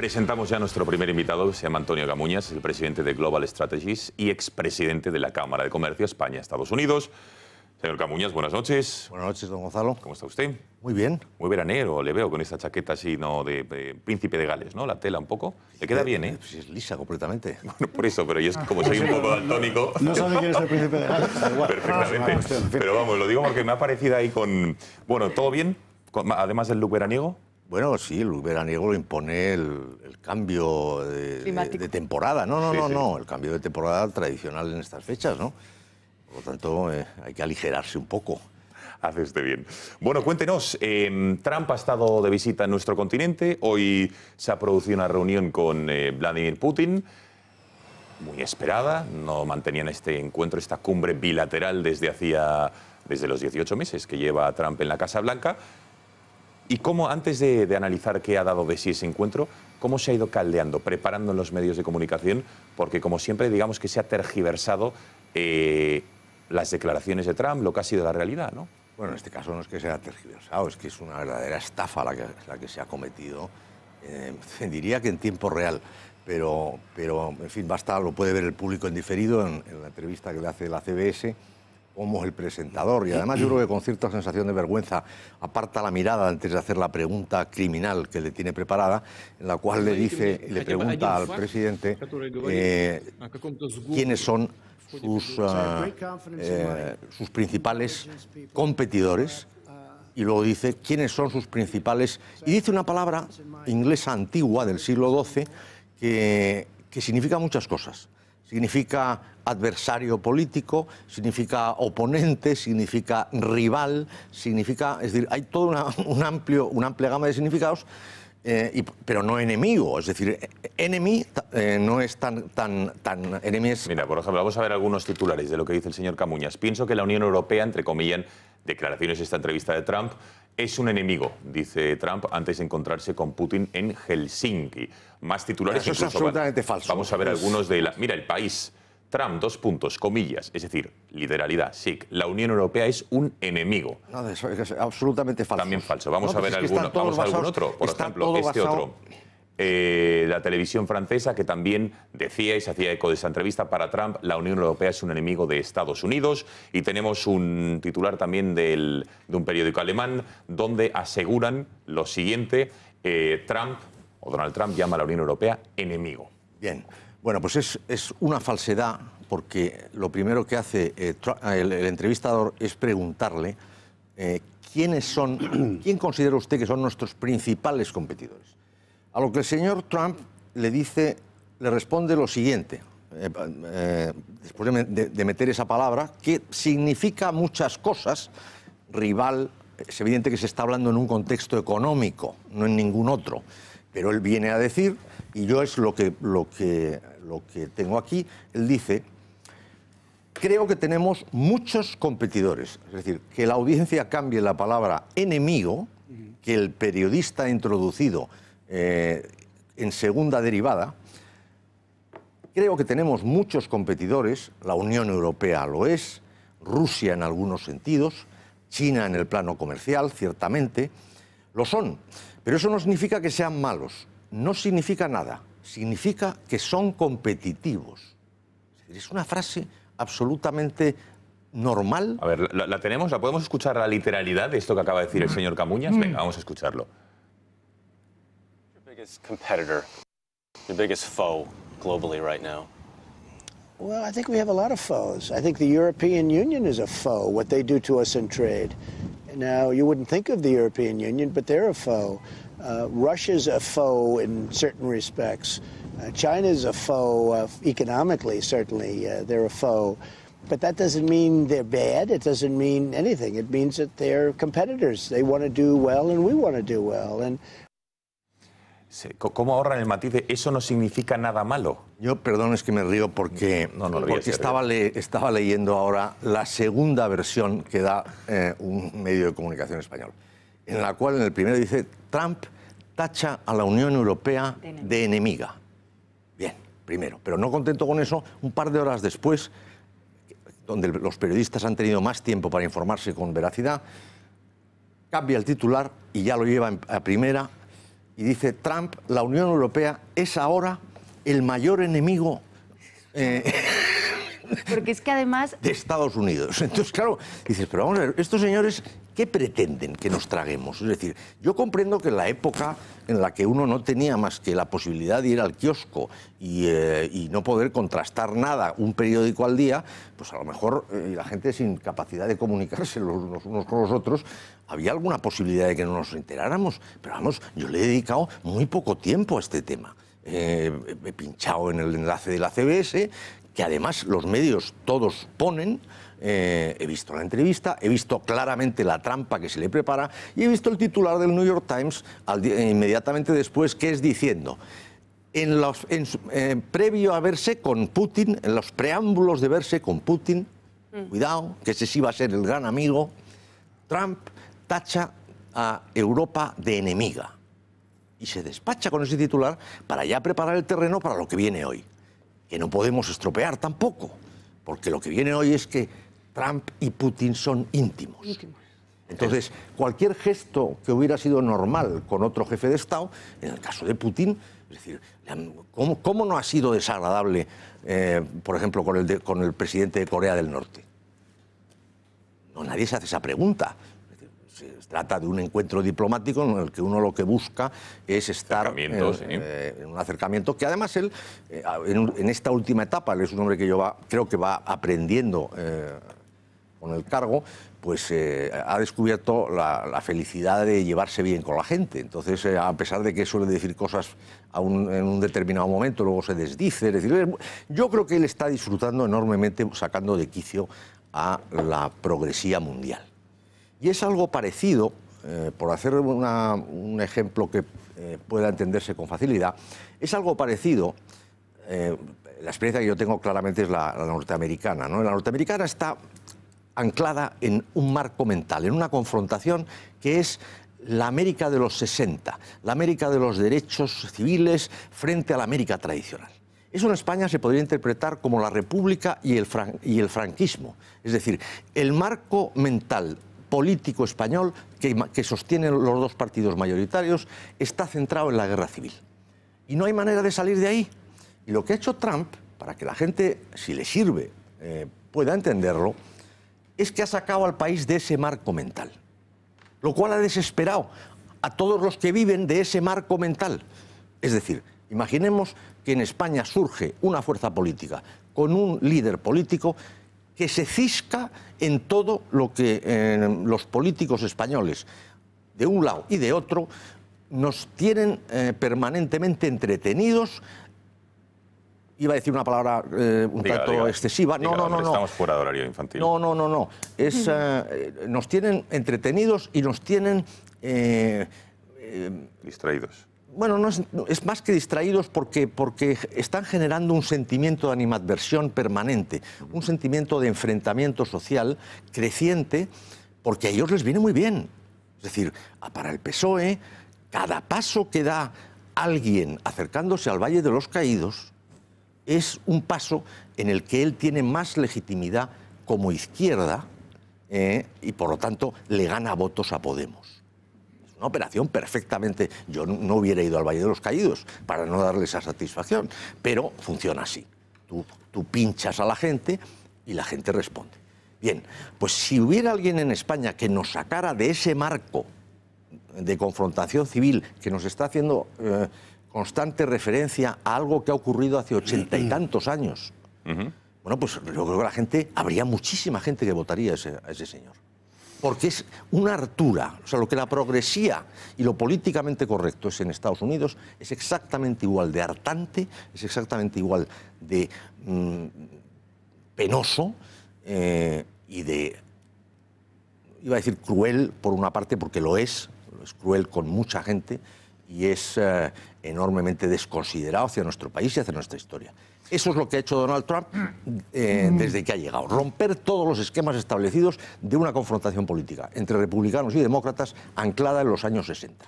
Presentamos ya a nuestro primer invitado, se llama Antonio Camuñas, es el presidente de Global Strategies y expresidente de la Cámara de Comercio España-Estados Unidos. Señor Camuñas, buenas noches. Buenas noches, don Gonzalo. ¿Cómo está usted? Muy bien. Muy veranero, le veo con esta chaqueta así, ¿no? De príncipe de Gales, ¿no? La tela un poco. Le queda bien, ¿eh? Pues es lisa completamente. Bueno, por eso, pero yo es que como soy un poco daltónico... No sabe quién es el príncipe de Gales. Perfectamente. Pero vamos, lo digo porque me ha parecido ahí con... Bueno, ¿todo bien? Además del look veraniego. Bueno, sí, el veraniego lo impone el cambio de temporada. No, el cambio de temporada tradicional en estas fechas, ¿no? Por lo tanto, hay que aligerarse un poco. Hace usted bien. Bueno, cuéntenos, Trump ha estado de visita en nuestro continente, hoy se ha producido una reunión con Vladimir Putin, muy esperada, no mantenían este encuentro, esta cumbre bilateral desde los 18 meses que lleva Trump en la Casa Blanca. Y cómo, antes de analizar qué ha dado de sí ese encuentro, cómo se ha ido caldeando, preparando en los medios de comunicación, porque como siempre digamos que se ha tergiversado las declaraciones de Trump, lo que ha sido la realidad, ¿no? Bueno, en este caso no es que sea tergiversado, es que es una verdadera estafa la que se ha cometido, diría que en tiempo real, pero en fin, lo puede ver el público en diferido en la entrevista que le hace la CBS, como el presentador, y además yo creo que con cierta sensación de vergüenza aparta la mirada antes de hacer la pregunta criminal que le tiene preparada, en la cual le pregunta al presidente quiénes son sus principales competidores, y luego dice quiénes son sus principales... Y dice una palabra inglesa antigua del siglo XII que significa muchas cosas. Significa adversario político, significa oponente, significa rival, significa... Es decir, hay toda una amplia gama de significados, pero no enemigo. Es decir, enemy no es tan enemy es... Mira, por ejemplo, vamos a ver algunos titulares de lo que dice el señor Camuñas. Pienso que la Unión Europea, entre comillas, declaraciones de esta entrevista de Trump, es un enemigo, dice Trump, antes de encontrarse con Putin en Helsinki. Más titulares. Eso es absolutamente falso. Vamos a ver algunos de la... Mira, El País. Trump, comillas, es decir, literalidad, sí, la Unión Europea es un enemigo. No, eso es absolutamente falso. También falso. Vamos a ver algún otro, por ejemplo, este otro. La televisión francesa, que también decía y se hacía eco de esa entrevista, para Trump la Unión Europea es un enemigo de Estados Unidos. Y tenemos un titular también de un periódico alemán donde aseguran lo siguiente: Donald Trump llama a la Unión Europea enemigo. Bien. Bueno, pues es una falsedad, porque lo primero que hace el entrevistador es preguntarle quién considera usted que son nuestros principales competidores. A lo que el señor Trump le responde lo siguiente, después de meter esa palabra, que significa muchas cosas. Rival, es evidente que se está hablando en un contexto económico, no en ningún otro. Pero él viene a decir, y yo es lo que tengo aquí, él dice: creo que tenemos muchos competidores. Es decir, que la audiencia cambie la palabra enemigo, que el periodista ha introducido en segunda derivada. Creo que tenemos muchos competidores, la Unión Europea lo es, Rusia en algunos sentidos, China en el plano comercial, ciertamente, lo son. Pero eso no significa que sean malos, no significa nada, significa que son competitivos. Es una frase absolutamente normal. A ver, ¿la tenemos? ¿La podemos escuchar la literalidad de esto que acaba de decir el señor Camuñas? Venga, vamos a escucharlo. Your biggest competitor, your biggest foe globally right now? Well, I think we have a lot of foes. I think the European Union is a foe, what they do to us in trade. Now, you wouldn't think of the European Union, but they're a foe. Russia's a foe in certain respects. China's a foe economically, certainly. They're a foe. But that doesn't mean they're bad. It doesn't mean anything. It means that they're competitors. They want to do well, and we want to do well. And ¿Cómo ahorran el matiz de eso no significa nada malo? Yo, perdón, es que me río porque estaba leyendo ahora la segunda versión que da un medio de comunicación español, en la cual en el primero dice: Trump tacha a la Unión Europea de enemiga. Bien, primero. Pero no contento con eso, un par de horas después, donde los periodistas han tenido más tiempo para informarse con veracidad, cambia el titular y ya lo lleva a primera y dice Trump, la Unión Europea es ahora el mayor enemigo Porque es que además... de Estados Unidos. Entonces, claro, dices, pero vamos a ver, estos señores, ¿qué pretenden que nos traguemos? Es decir, yo comprendo que en la época en la que uno no tenía más que la posibilidad de ir al kiosco y no poder contrastar nada, un periódico al día, pues a lo mejor la gente sin capacidad de comunicarse los unos con los otros, había alguna posibilidad de que no nos enteráramos. Pero vamos, yo le he dedicado muy poco tiempo a este tema. He pinchado en el enlace de la CBS, que además los medios todos ponen, he visto la entrevista, he visto claramente la trampa que se le prepara y he visto el titular del New York Times inmediatamente después, que es diciendo, previo a verse con Putin, en los preámbulos de verse con Putin, cuidado, que ese sí va a ser el gran amigo, Trump tacha a Europa de enemiga. Y se despacha con ese titular para ya preparar el terreno para lo que viene hoy, que no podemos estropear tampoco, porque lo que viene hoy es que Trump y Putin son íntimos. Entonces, cualquier gesto que hubiera sido normal con otro jefe de Estado, en el caso de Putin, es decir, ¿cómo no ha sido desagradable, por ejemplo, con el presidente de Corea del Norte? No, nadie se hace esa pregunta. Se trata de un encuentro diplomático en el que uno lo que busca es estar en un acercamiento que además él, en esta última etapa, él es un hombre que creo que va aprendiendo con el cargo, pues ha descubierto la felicidad de llevarse bien con la gente. Entonces, a pesar de que suele decir cosas en un determinado momento, luego se desdice. Es decir, yo creo que él está disfrutando enormemente sacando de quicio a la progresía mundial. Y es algo parecido, por hacer un ejemplo que pueda entenderse con facilidad, es algo parecido, la experiencia que yo tengo claramente es la norteamericana, ¿no? La norteamericana está anclada en un marco mental, en una confrontación que es la América de los 60, la América de los derechos civiles frente a la América tradicional. Eso en España se podría interpretar como la República y el franquismo, es decir, el marco mental político español que sostienen los dos partidos mayoritarios está centrado en la guerra civil. Y no hay manera de salir de ahí. Y lo que ha hecho Trump, para que la gente, si le sirve, pueda entenderlo, es que ha sacado al país de ese marco mental. Lo cual ha desesperado a todos los que viven de ese marco mental. Es decir, imaginemos que en España surge una fuerza política con un líder político que se cisca en todo lo que los políticos españoles, de un lado y de otro, nos tienen permanentemente entretenidos. Iba a decir una palabra un tanto excesiva. No. Estamos fuera de horario infantil. No. Nos tienen entretenidos y nos tienen... distraídos. Bueno, es más que distraídos porque están generando un sentimiento de animadversión permanente, un sentimiento de enfrentamiento social creciente, porque a ellos les viene muy bien. Es decir, para el PSOE, cada paso que da alguien acercándose al Valle de los Caídos es un paso en el que él tiene más legitimidad como izquierda y, por lo tanto, le gana votos a Podemos. Una operación perfectamente... Yo no hubiera ido al Valle de los Caídos para no darle esa satisfacción, pero funciona así. Tú pinchas a la gente y la gente responde. Bien, pues si hubiera alguien en España que nos sacara de ese marco de confrontación civil que nos está haciendo constante referencia a algo que ha ocurrido hace 80 y tantos años, bueno, pues yo creo que la gente, habría muchísima gente que votaría a ese señor. Porque es una hartura. O sea, lo que la progresía y lo políticamente correcto es en Estados Unidos es exactamente igual de hartante, es exactamente igual de penoso y de, iba a decir cruel por una parte, porque lo es cruel con mucha gente y es enormemente desconsiderado hacia nuestro país y hacia nuestra historia. Eso es lo que ha hecho Donald Trump desde que ha llegado. Romper todos los esquemas establecidos de una confrontación política entre republicanos y demócratas anclada en los años 60.